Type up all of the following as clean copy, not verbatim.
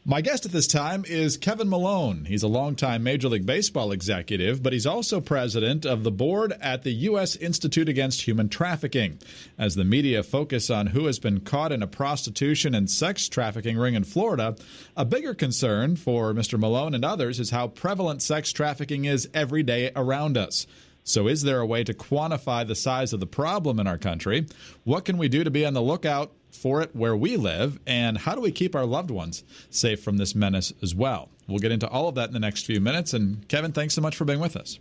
My guest at this time is Kevin Malone. He's a longtime Major League Baseball executive, but he's also president of the board at the U.S. Institute Against Human Trafficking. As the media focus on who has been caught in a prostitution and sex trafficking ring in Florida, a bigger concern for Mr. Malone and others is how prevalent sex trafficking is every day around us. So is there a way to quantify the size of the problem in our country? What can we do to be on the lookout for it where we live? And how do we keep our loved ones safe from this menace as well? We'll get into all of that in the next few minutes. And Kevin, thanks so much for being with us.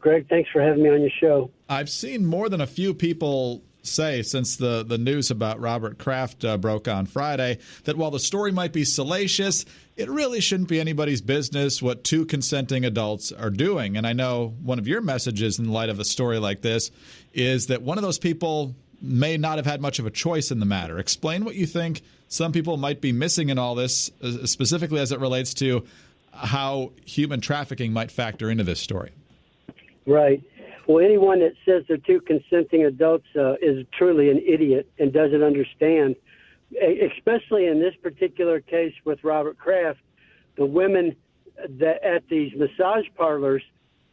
Greg, thanks for having me on your show. I've seen more than a few people say since the news about Robert Kraft broke on Friday that while the story might be salacious, it really shouldn't be anybody's business what two consenting adults are doing. And I know one of your messages in light of a story like this is that one of those people may not have had much of a choice in the matter. Explain what you think some people might be missing in all this, specifically as it relates to how human trafficking might factor into this story. Right. Well, anyone that says they're two consenting adults is truly an idiot and doesn't understand, especially in this particular case with Robert Kraft. The women that at these massage parlors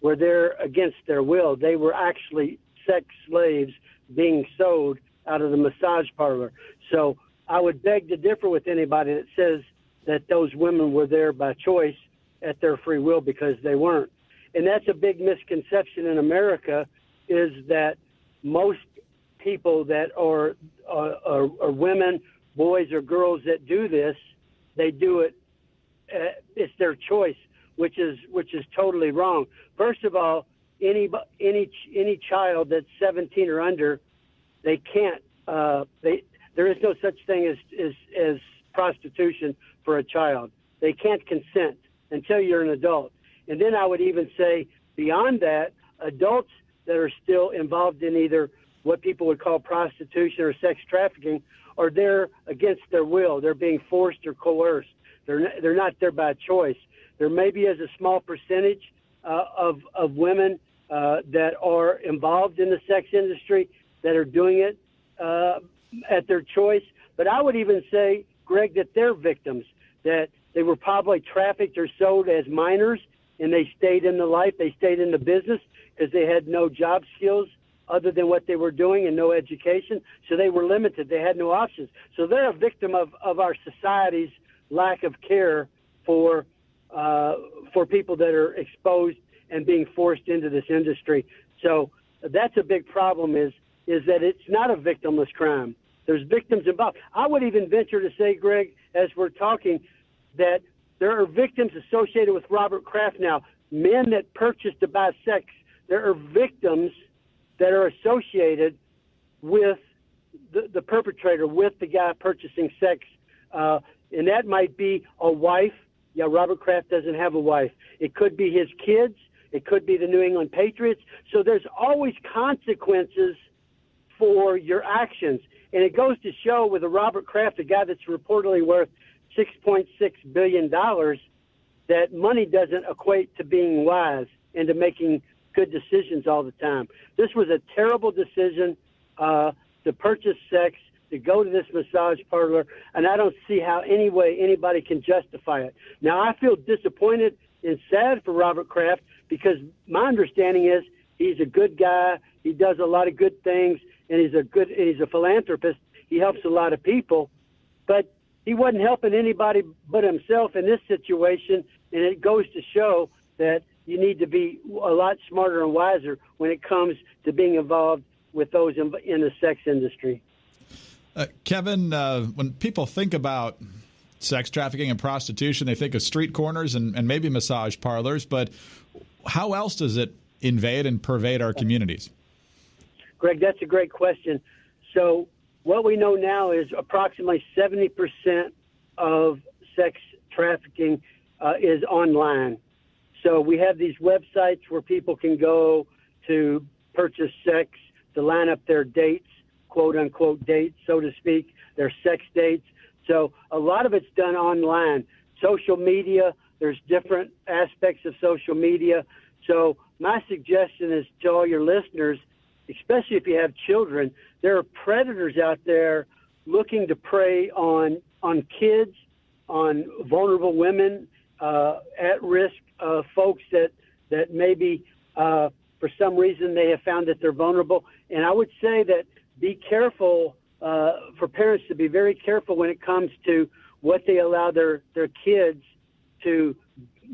were there against their will. They were actually sex slaves being sold out of the massage parlor. So I would beg to differ with anybody that says that those women were there by choice at their free will, because they weren't. And that's a big misconception in America, is that most people that are women, boys or girls that do this, they do it, it's their choice, which is totally wrong. First of all, any child that's 17 or under, they can't. There is no such thing as prostitution for a child. They can't consent until you're an adult. And then I would even say beyond that, adults that are still involved in either what people would call prostitution or sex trafficking are there against their will. They're being forced or coerced. They're not there by choice. There maybe is a small percentage of women that are involved in the sex industry that are doing it at their choice. But I would even say, Greg, that they're victims, that they were probably trafficked or sold as minors, and they stayed in the life, they stayed in the business because they had no job skills other than what they were doing and no education. So they were limited. They had no options. So they're a victim of our society's lack of care for people that are exposed and being forced into this industry. So that's a big problem, is that it's not a victimless crime. There's victims involved. I would even venture to say, Greg, as we're talking, that there are victims associated with Robert Kraft now, men that purchase to buy sex. There are victims that are associated with the perpetrator, with the guy purchasing sex. And that might be a wife. Yeah, Robert Kraft doesn't have a wife. It could be his kids. It could be the New England Patriots. So there's always consequences for your actions. And it goes to show with a Robert Kraft, a guy that's reportedly worth $6.6 billion, that money doesn't equate to being wise and to making good decisions all the time. This was a terrible decision to purchase sex, to go to this massage parlor, and I don't see how any way anybody can justify it. Now, I feel disappointed and sad for Robert Kraft, because my understanding is he's a good guy. He does a lot of good things, and he's a philanthropist. He helps a lot of people, but he wasn't helping anybody but himself in this situation, and it goes to show that you need to be a lot smarter and wiser when it comes to being involved with those in the sex industry. Kevin, when people think about sex trafficking and prostitution, they think of street corners and maybe massage parlors, but how else does it invade and pervade our communities? Greg, that's a great question. So what we know now is approximately 70% of sex trafficking is online. So we have these websites where people can go to purchase sex, to line up their dates, quote-unquote dates, so to speak, their sex dates. So a lot of it's done online. Social media, there's different aspects of social media. So my suggestion is to all your listeners, especially if you have children, there are predators out there looking to prey on kids vulnerable women, at-risk folks that maybe for some reason they have found that they're vulnerable. And I would say that be careful, for parents to be very careful when it comes to what they allow their kids to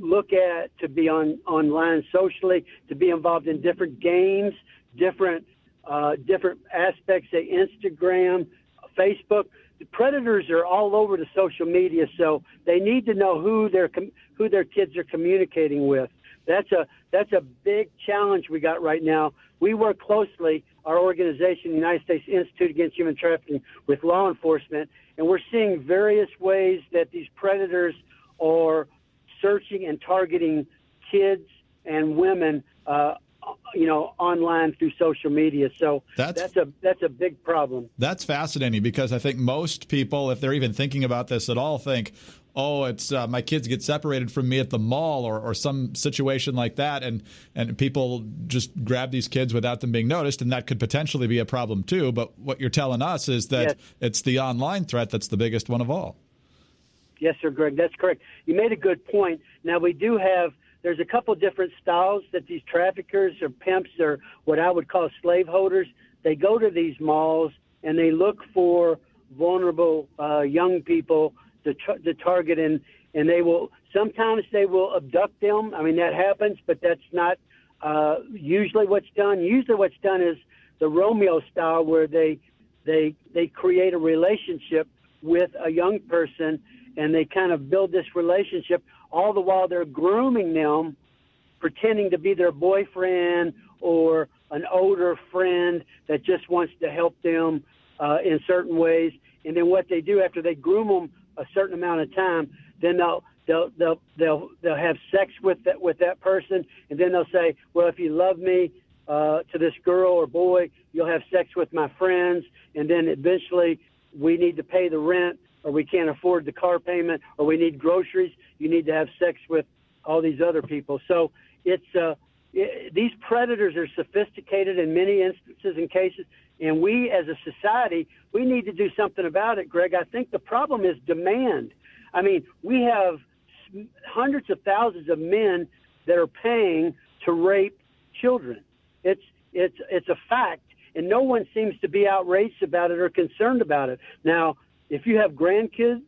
look at, to be online socially, to be involved in different games, different aspects of Instagram, Facebook. The predators are all over the social media, so they need to know who their kids are communicating with. That's a big challenge we got right now. We work closely, our organization, the United States Institute Against Human Trafficking, with law enforcement, and we're seeing various ways that these predators are searching and targeting kids and women, online through social media. So that's a big problem. That's fascinating, because I think most people, if they're even thinking about this at all, think, oh, it's my kids get separated from me at the mall or some situation like that, and people just grab these kids without them being noticed, and that could potentially be a problem too. But what you're telling us is that It's the online threat that's the biggest one of all. Yes, sir, Greg, that's correct. You made a good point. Now, there's a couple different styles that these traffickers or pimps or what I would call slaveholders, they go to these malls and they look for vulnerable young people to target, and sometimes they will abduct them. I mean, that happens, but that's not usually what's done. Usually what's done is the Romeo style, where they create a relationship with a young person, and they kind of build this relationship, all the while they're grooming them, pretending to be their boyfriend or an older friend that just wants to help them in certain ways. And then what they do after they groom them a certain amount of time, then they'll have sex with that person, and then they'll say, well, if you love me, to this girl or boy, you'll have sex with my friends, and then eventually we need to pay the rent, or we can't afford the car payment, or we need groceries. You need to have sex with all these other people. So these predators are sophisticated in many instances and cases, and we as a society, we need to do something about it, Greg. I think the problem is demand. I mean, we have hundreds of thousands of men that are paying to rape children. It's a fact, and no one seems to be outraged about it or concerned about it. Now, if you have grandkids,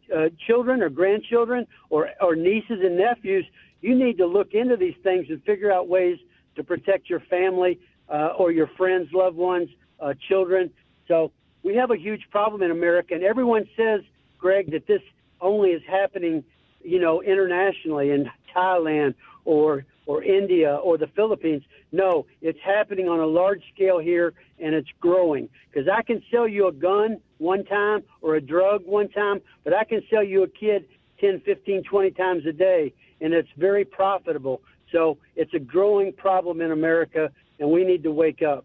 children or grandchildren or nieces and nephews, you need to look into these things and figure out ways to protect your family or your friends, loved ones, children. So we have a huge problem in America, and everyone says, Greg, that this only is happening, internationally in Thailand or India or the Philippines. No, it's happening on a large scale here, and it's growing. Because I can sell you a gun one time or a drug one time, but I can sell you a kid 10, 15, 20 times a day, and it's very profitable. So it's a growing problem in America, and we need to wake up.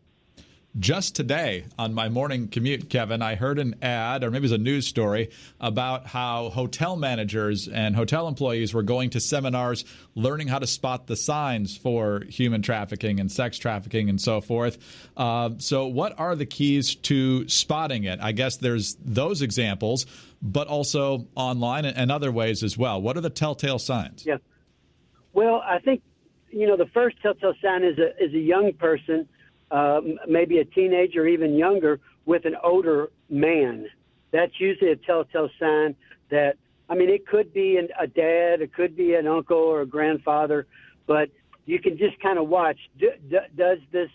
Just today on my morning commute, Kevin, I heard an ad, or maybe it was a news story, about how hotel managers and hotel employees were going to seminars learning how to spot the signs for human trafficking and sex trafficking and so forth. So what are the keys to spotting it? I guess there's those examples, but also online and other ways as well. What are the telltale signs? Yeah. Well, I think, the first telltale sign is a young person, maybe a teenager or even younger, with an older man. That's usually a telltale sign that, it could be a dad, it could be an uncle or a grandfather, but you can just kind of watch. Does this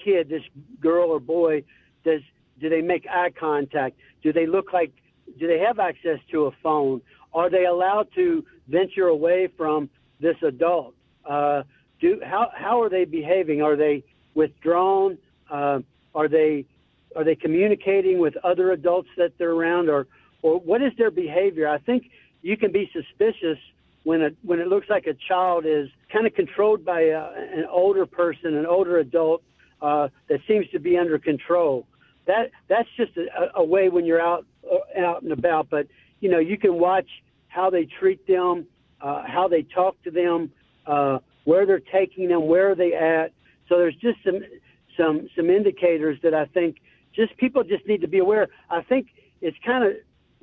kid, this girl or boy, do they make eye contact? Do they have access to a phone? Are they allowed to venture away from this adult? How are they behaving? Are they withdrawn? Are they communicating with other adults that they're around, or what is their behavior? I think you can be suspicious when it looks like a child is kind of controlled by an older person, an older adult that seems to be under control. That's just a way when you're out and about. But you can watch how they treat them, how they talk to them, where they're taking them, where are they at. So there's just some indicators that I think people just need to be aware. I think it's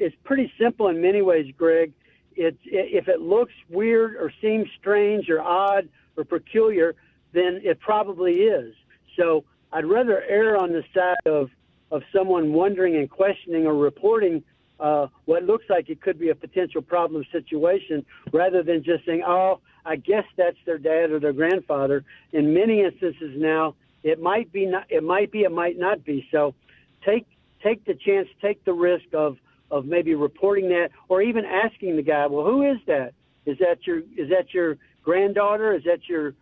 it's pretty simple in many ways, Greg. If it looks weird or seems strange or odd or peculiar, then it probably is. So I'd rather err on the side of someone wondering and questioning or reporting what looks like it could be a potential problem situation, rather than just saying, "Oh, I guess that's their dad or their grandfather." In many instances now, it might be, it might not be. So take the chance, take the risk of maybe reporting that, or even asking the guy, "Well, who is that? Is that your granddaughter? Is that your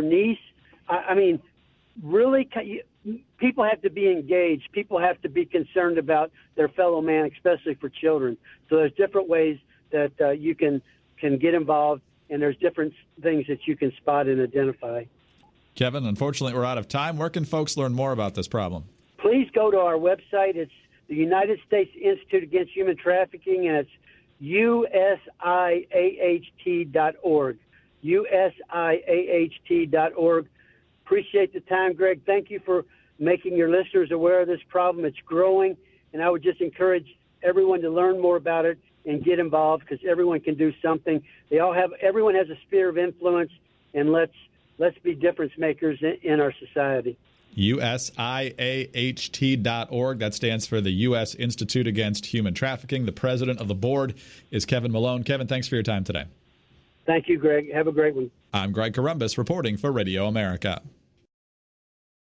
niece?" I mean, really, people have to be engaged. People have to be concerned about their fellow man, especially for children. So there's different ways that you can get involved, and there's different things that you can spot and identify. Kevin, unfortunately, we're out of time. Where can folks learn more about this problem? Please go to our website. It's the United States Institute Against Human Trafficking, and it's USIAHT.org. USIAHT.org. Appreciate the time, Greg. Thank you for making your listeners aware of this problem. It's growing, and I would just encourage everyone to learn more about it and get involved, because everyone can do something. Everyone has a sphere of influence, and let's be difference makers in our society. USIAHT.org. That stands for the U.S. Institute Against Human Trafficking. The president of the board is Kevin Malone. Kevin, thanks for your time today. Thank you, Greg. Have a great one. I'm Greg Columbus reporting for Radio America.